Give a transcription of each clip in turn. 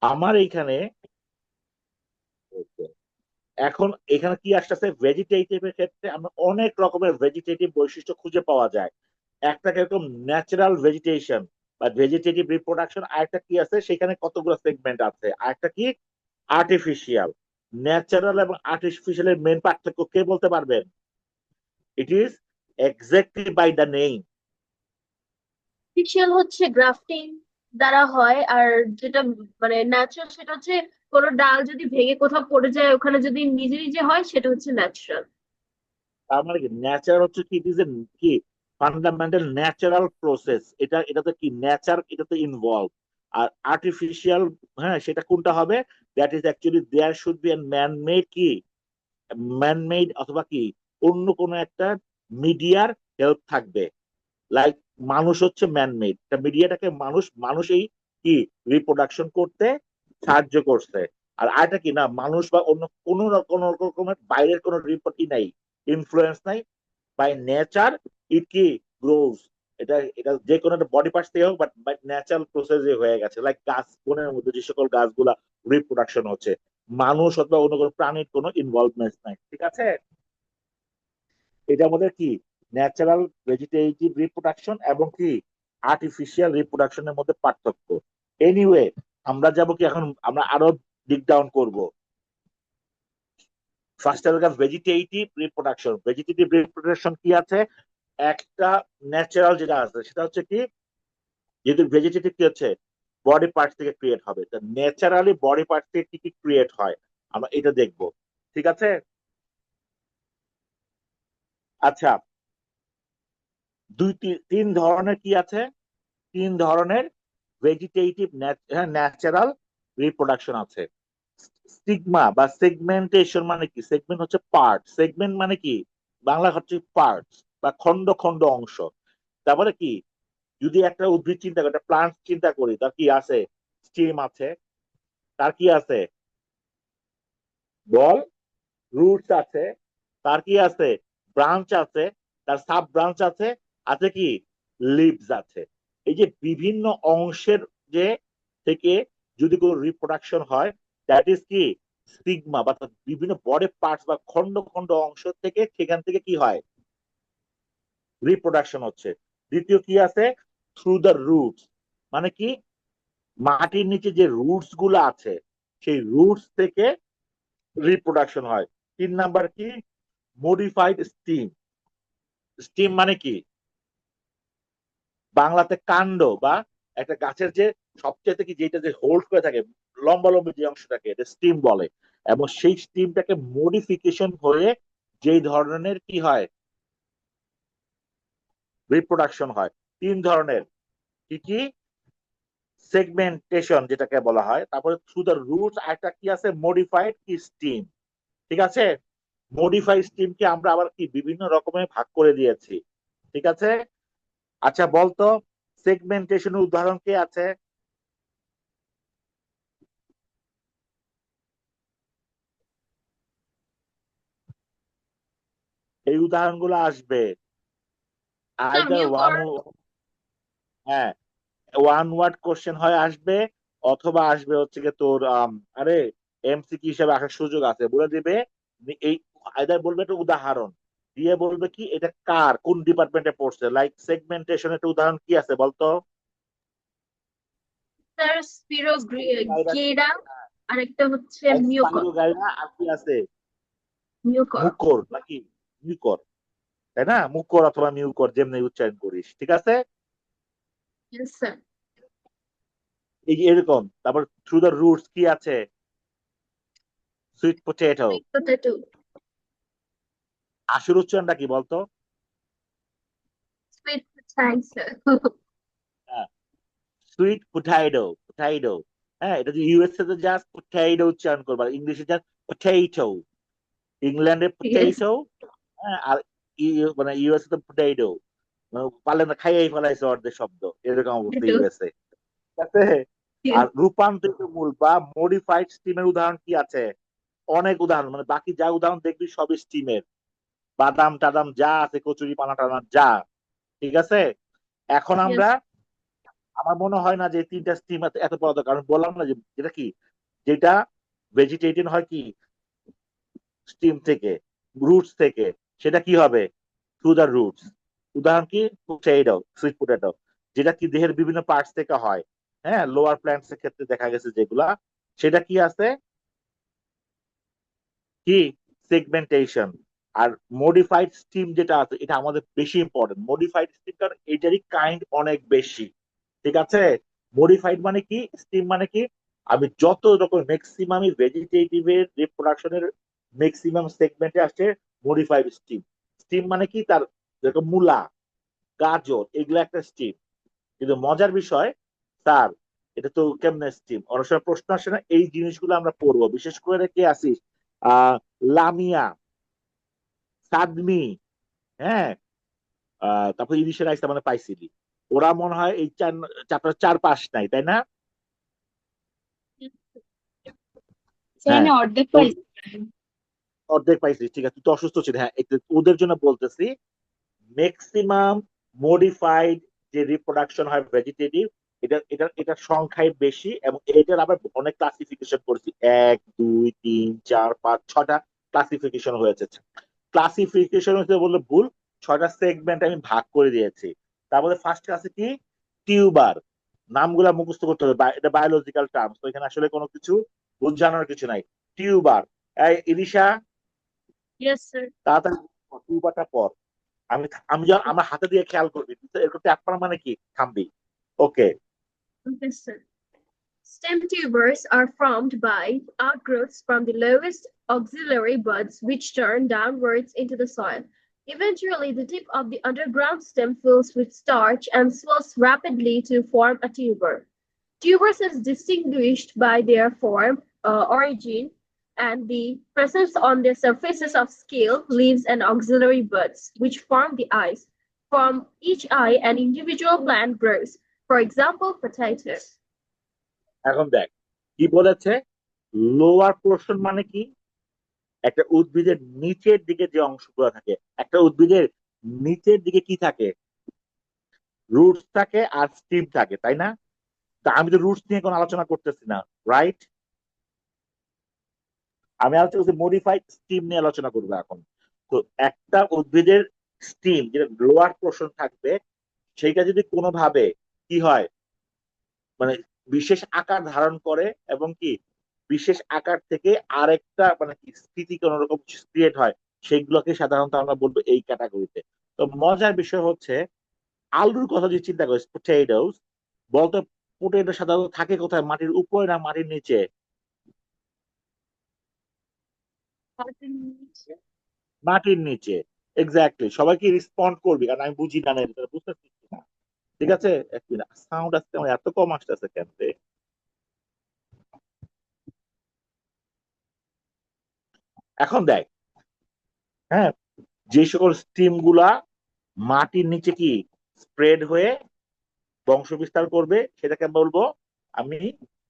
আমার এইখানে এখন এখানে কি আসতেছে ভেজিটেটিভের ক্ষেত্রে আমরা অনেক রকমের ভেজিটেটিভ বৈশিষ্ট্য খুঁজে পাওয়া যায়। একটা কিরকম ন্যাচারাল ভেজিটেশন বা ভেজিটেটিভ রিপ্রোডাকশন, আরেকটা কি আছে সেখানে কতগুলো সেগমেন্ট আছে, আরেকটা কি আর্টিফিশিয়াল। ন্যাচারাল এবং আর্টিফিশিয়ালের মেন পার্থক্য কে বলতে পারবেন? It is exactly by the name. Artificial হচ্ছে গ্রাফটিং দ্বারা হয়, আর যেটা মানে ন্যাচারাল সেটা হচ্ছে কোনো ডাল যদি ভেঙে কোথাও পড়ে যায় ওখানে যদি নিজে নিজে হয় সেটা হচ্ছে ন্যাচারাল। তার মানে কি ন্যাচার হচ্ছে কি, ইট ইজ এ কি ফান্ডামেন্টাল ন্যাচারাল প্রসেস, এটাতে কি নেচার এটাতে ইনভলভ। আর আর্টিফিশিয়াল, হ্যাঁ সেটা কোনটা হবে? That is actually there should be an man made কি, ম্যান মেড অথবা কি অন্য কোনো একটা মিডিয়ার হেল্প থাকবে। লাইক মানুষ হচ্ছে ম্যান মেড, মিডিয়াটাকে মানুষ এই কি রিপ্রোডাকশন করতে সাহায্য করছে। আর আরেকটা কি না, মানুষ বা অন্য কোন রকমের বাইরের কোনো রিপোর্টই নাই, ইনফ্লুয়েন্স নাই, বাই নেচার ইট কি গ্রোজ। এটা এটা যে কোনো একটা বডি পার্টস থেকে হোক, বাট ন্যাচারাল প্রসেসে হয়ে গেছে। লাইক গাছ বনের মধ্যে যে সকল গাছগুলা রিপ্রোডাকশন হচ্ছে, মানুষ অথবা অন্য কোনো প্রাণীর কোনো ইনভলভমেন্ট নাই, ঠিক আছে। এটা আমাদের কি ন্যাচারাল ভেজিটেটিভ রিপ্রোডাকশন এবং কি আর্টিফিশিয়াল রিপ্রোডাকশনের মধ্যে পার্থক্য। এনিওয়ে, আমরা যাব কি এখন, আমরা আরো ডিগ ডাউন করব। First vegetative reproduction, vegetative reproduction কি আছে? একটা ন্যাচারাল যেটা আছে সেটা হচ্ছে কি, যেহেতু ভেজিটেটিভ কি হচ্ছে বডি পার্ট থেকে ক্রিয়েট হবে, তা ন্যাচারালি বডি পার্ট থেকে কি কি ক্রিয়েট হয় আমরা এটা দেখবো, ঠিক আছে। আচ্ছা, তিন ধরনের কি আছে, তিন ধরনের ভেজিটেটিভ ন্যাচারাল রিপ্রোডাকশন আছে। স্টিগমা বা সেগমেন্টেশন মানে কি, সেগমেন্ট হচ্ছে পার্ট, সেগমেন্ট মানে কি বাংলা হচ্ছে পার্টস বা খন্ড খন্ড অংশ। তারপরে কি, যদি একটা উদ্ভিদ চিন্তা করি, একটা প্লান্ট চিন্তা করি, তার কি আছে? স্টিম আছে, তার কি আছে বল, রুটস আছে, তার কি আছে ব্রাঞ্চ আছে, তার সাব ব্রাঞ্চ আছে, আছে কি লিভস আছে। এই যে বিভিন্ন অংশের যে থেকে যদি কোনো রিপ্রোডাকশন হয়, দ্যাট ইজ কি স্টিগমা, বা বিভিন্ন বডি পার্টস বা খন্ড খন্ড অংশ থেকে সেখান থেকে কি হয় রিপ্রোডাকশন হচ্ছে। দ্বিতীয় কি আছে, থ্রু দ্য রুটস, মানে কি মাটির নিচে যে রুটস গুলো আছে সেই রুটস থেকে রিপ্রোডাকশন হয়। তিন নাম্বার কি, মডিফাইড স্টিম। স্টিম মানে কি বাংলাতে কাণ্ড বা একটা গাছের যে সবচেয়ে কি যেটা যে হোল্ড করে থাকে লম্বা লম্বি যে অংশটাকে এটা স্টিম বলে। এবং সেই স্টিমটাকে মডিফিকেশন হয়ে যেই ধরনের কি হয় রিপ্রোডাকশন হয়। তিন ধরনের, কি কি, সেগমেন্টেশন যেটাকে বলা হয়, তারপরে থ্রু দ্য রুটস, একটা কি আছে মডিফাইড কি স্টিম, ঠিক আছে। মডিফাইড স্টিমকে আমরা আবার কি বিভিন্ন রকমের ভাগ করে দিয়েছি, ঠিক আছে। আচ্ছা বলতো, সেগমেন্টেশনের উদাহরণ কি আছে? এই উদাহরণগুলো আসবে আইদার ওয়ান, মিউকর। হ্যাঁ ওয়ান ওয়ার্ড কোশ্চেন হয় আসবে, অথবা আসবে হচ্ছে কি তোর আরে এমসিকিউ হিসেবে আসার সুযোগ আছে, বলে দিবে এই আইদার বলবে একটা উদাহরণ দিয়ে বলবে কি এটা কার কোন ডিপার্টমেন্টে পড়ছে। লাইক সেগমেন্টেশন একটা উদাহরণ কি আছে বলতো? স্যার স্পিরো গেরা, আরেকটা হচ্ছে মিউকর। স্পাইরোগাইরা, আর কি আছে মিউকর। মুকর নাকি মিউকর, তাই না? মুকর অথবা মিউকর যেমনি উচ্চারণ করিস, ঠিক আছে। Yes sir. এই যে এরকম, তারপর থ্রু দ্য রুটস কি আছে, সুইট পটেটো। Sweet potato. আসল উচ্চারণটা কি বলতো? Sweet potato. সুইট পোটাইডো, পোটাইডো। হ্যাঁ, এটা যে ইউএসএ তে জাস্ট পোটাইডো উচ্চারণ করবা, ইংলিশে জাস্ট পোটেটো। ইংল্যান্ডে ইয়েস। পোটেটো, হ্যাঁ, আর মানে ইউএসএ তে পোটাইডো। পারলে না খাইয়াই ফেলাইছে অর্ধেক শব্দ, এরকম অবস্থা পটেটো। ইউএসএ, ঠিক আছে। আর রূপান্তরিত মূল বা মডিফাইড স্টিমের উদাহরণ কি আছে? অনেক উদাহরণ, মানে বাকি যা উদাহরণ দেখবি সবই স্টিমের, বাদাম টাদাম যা আছে, কচুরি পানা টানা যা, ঠিক আছে। এখন ইয়েস। আমার মনে হয় না যে তিনটা স্টিম এত বড় দরকার। কারণ বললাম না যে যেটা কি, যেটা ভেজিটেরিয়ান হয় কি স্টিম থেকে, রুটস থেকে, সেটা কি হবে থ্রু দ্য রুটস। উদাহরণ কি, পটেটো, সুইট পটেটো, যেটা কি দেহের বিভিন্ন পার্টস থেকে হয়। হ্যাঁ, লোয়ার প্ল্যান্টস এর ক্ষেত্রে দেখা গেছে যেগুলা, সেটা কি আছে, কি সেগমেন্টেশন। আর মডিফাইড স্টিম যেটা আছে এটা আমাদের বেশি ইম্পর্টেন্ট। মডিফাইড স্টিম কারণ এটারই কাইন্ড অনেক বেশি। ঠিক আছে, মডিফাইড মানে কি, স্টিম মানে কি, আমি যত রকম ম্যাক্সিমামই ভেজিটেটিভের রিপ্রোডাকশনের ম্যাক্সিমাম সেগমেন্টে আসছে মডিফাইড স্টিম। স্টিম মানে কি, তার যেরকম মূলা, গাজর, এগুলো একটা স্টিম। কিন্তু মজার বিষয় স্যার, এটা তো কেমনে স্টিম, অনেক সময় প্রশ্ন আসে না, এই জিনিসগুলো আমরা পড়বো। বিশেষ করে কে আসিস, লামিয়া, সাদমি, হ্যাঁ, তারপর ইলিশের আইসটা মানে পাইছিলি। ওরা মনে হয় এই চ্যাপ্টার 4-5 নাই, তাই না? হ্যাঁ, সেখানে অর্ধেক তো পাইছি। অর্ধেক পাইছিস, ঠিক আছে, তুই তো অসুস্থ ছিল। হ্যাঁ, ওদের জন্য বলতেছি, ম্যাক্সিমাম মডিফাইড যে রিপ্রোডাকশন হয় ভেজিটেটিভ, এটার সংখ্যাই বেশি। এবং এটার আবার অনেক ক্লাসিফিকেশন করছি, 1, 2, 3, 4, 5, 6টা ক্লাসিফিকেশন হয়েছে। ক্লাসিফিকেশন হচ্ছে বললে ভুল, 6টা সেগমেন্ট আমি ভাগ করে দিয়েছি। তার মধ্যে ফার্স্ট আছে কি, টিউবার। নামগুলা মুখস্থ করতে হবে, এটা বায়োলজিক্যাল টার্মস, তো এখানে আসলে কোনো কিছু বোঝানোর কিছু নাই। টিউবার, এই ইলিশা, ইয়েস স্যার। তাড়াতাড়ি টিউবারটা পর। আমি আমি যখন আমার হাতে দিয়ে খেয়াল করবি, এরকম ট্যাপ করা মানে কি, থামবি। ওকে। Okay, sir. Stem tubers are formed by outgrowths from the lowest auxiliary buds which turn downwards into the soil. Eventually, the tip of the underground stem fills with starch and swells rapidly to form a tuber. Tubers is distinguished by their form, origin, and the presence on their surfaces of scale, leaves, and auxiliary buds, which form the eyes. From each eye, an individual plant grows. For example, potatoes. এখন দেখ কি বলেছে, lower portion মানে কি, একটা উদ্ভিদের নিচের দিকে যে অংশগুলো থাকে। একটা উদ্ভিদের নিচের দিকে কি থাকে, রুটস থাকে আর স্টিম থাকে, তাই না? তা আমি তো রুটস নিয়ে কোনো আলোচনা করতেছি না, রাইট? আমি আলোচনা করছি মডিফাইড স্টিম নিয়ে আলোচনা করবো এখন। তো একটা উদ্ভিদের স্টিম যেটা লোয়ার পোর্শন থাকবে, সেইটা যদি কোনোভাবে কি হয়, মানে বিশেষ আকার ধারণ করে, এবং কি বিশেষ আকার থেকে আরেকটা মানে কি স্থিতি কোন রকম ক্রিয়েট হয়, সেগুলোকে সাধারণত আমরা বলবো এই ক্যাটাগরিতে। তো মজার বিষয় হচ্ছে, আলুর কথা যদি চিন্তা করিস, পটেটোস, বলতো পটেটো সাধারণত থাকে কোথায়, মাটির উপরে না মাটির নিচে? মাটির নিচে। এক্স্যাক্টলি, সবাইকে রেসপন্ড করবি, কারণ আমি বুঝি না, বুঝতে পারছি না। ঠিক আছে, এক মিনিট, সাউন্ড আসতে আমার এত কম আসতেছে কেন রে? এখন দেখ, হ্যাঁ, যে সকল স্টিম গুলা মাটির নিচে কি স্প্রেড হয়ে বংশ বিস্তার করবে, সেটাকে বলবো আমি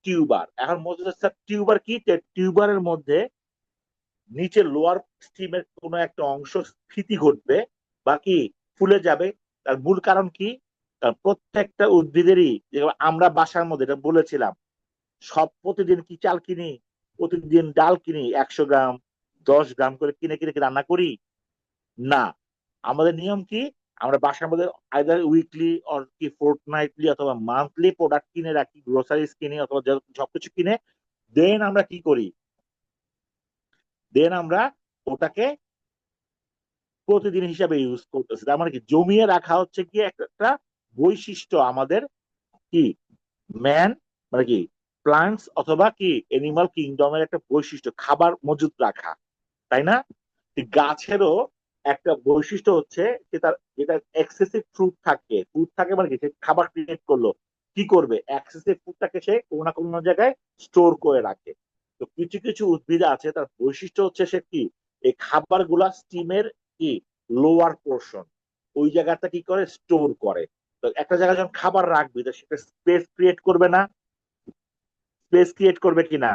টিউবার। এখন টিউবার কি, টিউবারের মধ্যে নিচে লোয়ার স্টিমের কোনো একটা অংশ স্ফীতি ঘটবে বা কি ফুলে যাবে। তার মূল কারণ কি, কারণ প্রত্যেকটা উদ্ভিদেরই, যেমন আমরা বাসার মধ্যে এটা বলেছিলাম, সব প্রতিদিন কি চাল কিনি, প্রতিদিন ডাল কিনি, 100 গ্রাম 10 গ্রাম করে কিনে কিনে কি রান্না করি? না, আমাদের নিয়ম কি, আমরা বাসার মধ্যে আইদার উইকলি অর কি ফোর্টনাইটলি অথবা মান্থলি প্রোডাক্ট কিনে রাখি, গ্রোসারিজ কিনে অথবা সবকিছু কিনে, দেন আমরা কি করি, দেন আমরা ওটাকে প্রতিদিন হিসাবে ইউজ করতেছি। তার মানে কি, জমিয়ে রাখা হচ্ছে কি একটা বৈশিষ্ট্য আমাদের, কি ম্যান মানে কি প্লান্টস অথবা কি এনিমাল কিংডমের একটা বৈশিষ্ট্য, খাবার মজুত রাখা, তাই না? গাছেরও একটা বৈশিষ্ট্য হচ্ছে যে তার যেটা এক্সেসিভ ফ্রুট থাকে মানে কি, সে খাবার ক্রিয়েট করলো, কি করবে, এক্সেসিভ ফুডটাকে সে কোনো না কোনো জায়গায় স্টোর করে রাখে। তো কিছু কিছু উদ্ভিদ আছে, তার বৈশিষ্ট্য হচ্ছে সে কি, এই খাবার গুলা স্টিমের কি লোয়ার পোর্শন, ওই জায়গাটা কি করে, স্টোর করে। তো একটা জায়গায় যখন খাবার রাখবি, তো সেটা স্পেস ক্রিয়েট করবে না? স্পেস ক্রিয়েট করবে কিনা?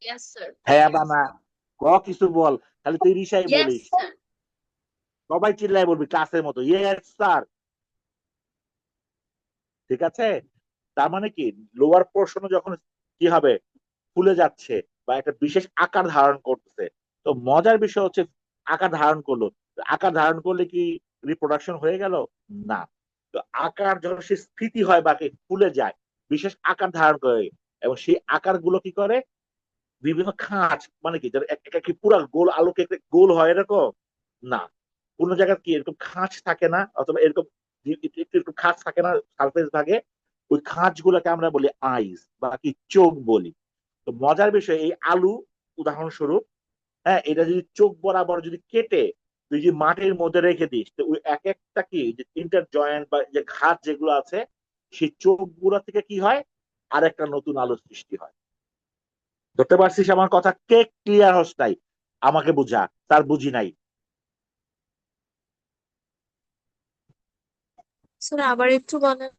Yes, sir. হ্যাঁ বা না, কিছু বল, খালি তুই রিসাই Yes, বলিস। sir. সবাই চিল্লাই বলবি ক্লাসের মতো, ইয়েস স্যার। ঠিক আছে? তার মানে কি লোয়ার পোর্শনে যখন কি হবে, ফুলে যাচ্ছে বা একটা বিশেষ আকার ধারণ করতেছে। তো মজার বিষয় হচ্ছে আকার ধারণ করলো, আকার ধারণ করলে কি রিপ্রোডাকশন হয়ে গেল? না। তো আকার যখন সে স্থিতি হয় বা ফুলে যায়, বিশেষ আকার ধারণ করে, এবং সেই আকার গুলো কি করে বিভিন্ন খাঁজ, মানে কি একটা কি পুরা গোল আলোকে একটা গোল হয় এরকম? না, কোন জায়গায় কি এরকম খাঁজ থাকে না, অথবা এরকম একটু একটু খাঁজ থাকে না সারফেস ভাগে, ওই খাঁজ গুলোকে আমরা বলি আইস বা কি চোখ বলি। তো মজার বিষয় এই আলু উদাহরণস্বরূপ, হ্যাঁ, এটা যদি চোখ বরাবর যদি কেটে তুই যদি মাটির মধ্যে রেখে দিস, তো ওই এক একটা কি যে ইন্টার জয়েন্ট বা যে ঘাত যেগুলো আছে, সেই চোখ গুলা থেকে কি হয়, আর একটা নতুন আলু সৃষ্টি হয়। ধরতে পারছিস আমার কথা? কে ক্লিয়ার হস নাই? আমাকে বুঝা, তার বুঝি নাই। স্যার আবার একটু বলেন।